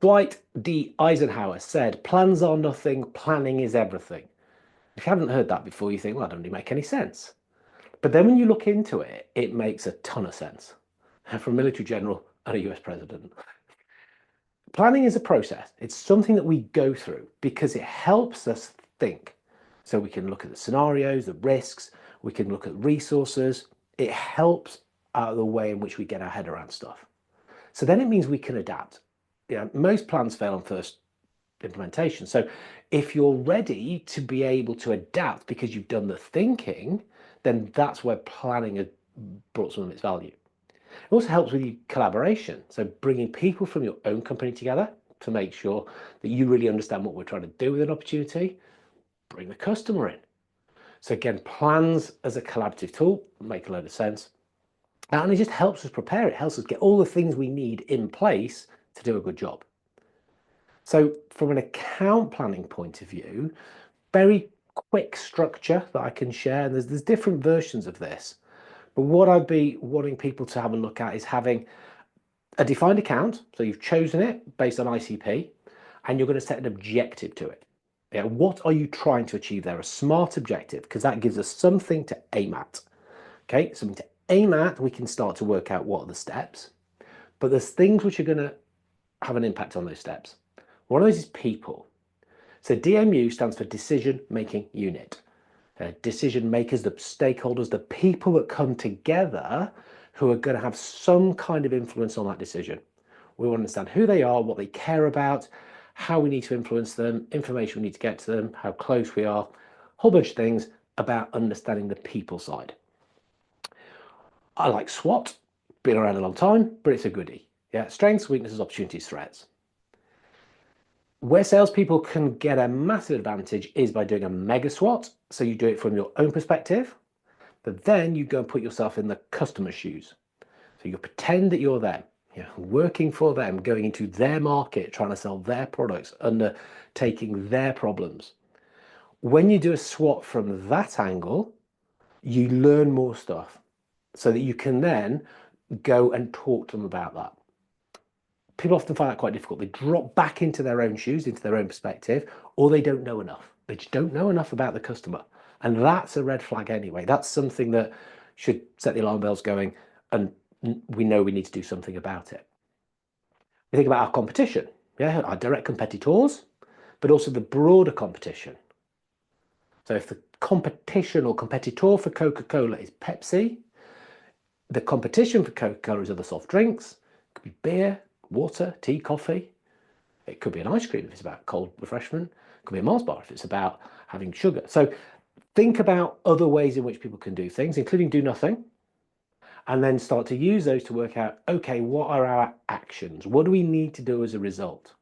Dwight D. Eisenhower said, plans are nothing, planning is everything. If you haven't heard that before, you think, well, that doesn't really make any sense. But then when you look into it, it makes a ton of sense. From a military general and a US president. Planning is a process. It's something that we go through because it helps us think. So we can look at the scenarios, the risks, we can look at resources. It helps out of the way in which we get our head around stuff. So then it means we can adapt. Most plans fail on first implementation. So if you're ready to be able to adapt because you've done the thinking, then that's where planning has brought some of its value. It also helps with your collaboration. So bringing people from your own company together to make sure that you really understand what we're trying to do with an opportunity. Bring the customer in. So again, plans as a collaborative tool make a load of sense. And it just helps us prepare. It helps us get all the things we need in place to do a good job. So from an account planning point of view, very quick structure that I can share. There's different versions of this. But what I'd be wanting people to have a look at is having a defined account. So you've chosen it based on ICP, and you're going to set an objective to it. Yeah, what are you trying to achieve there? A smart objective, because that gives us something to aim at. Okay, something to aim at, we can start to work out what are the steps. But there's things which are going to have an impact on those steps. One of those is people. So DMU stands for Decision Making Unit. Decision makers, the stakeholders, the people that come together who are going to have some kind of influence on that decision. We want to understand who they are, what they care about, how we need to influence them, information we need to get to them, how close we are, a whole bunch of things about understanding the people side. I like SWOT, been around a long time, but it's a goodie. Yeah, strengths, weaknesses, opportunities, threats. Where salespeople can get a massive advantage is by doing a MegaSWOT. So you do it from your own perspective, but then you go and put yourself in the customer's shoes. So you pretend that you're them, working for them, going into their market, trying to sell their products, undertaking their problems. When you do a SWOT from that angle, you learn more stuff so that you can then go and talk to them about that. People often find that quite difficult. They drop back into their own shoes, into their own perspective, or they don't know enough. They just don't know enough about the customer. And that's a red flag anyway. That's something that should set the alarm bells going, and we know we need to do something about it. We think about our competition, our direct competitors, but also the broader competition. So if the competition or competitor for Coca-Cola is Pepsi, the competition for Coca-Cola is other soft drinks. It could be beer, water, tea, coffee. It could be an ice cream if it's about cold refreshment. It could be a Mars bar if it's about having sugar. So think about other ways in which people can do things, including do nothing, and then start to use those to work out, okay, what are our actions? What do we need to do as a result?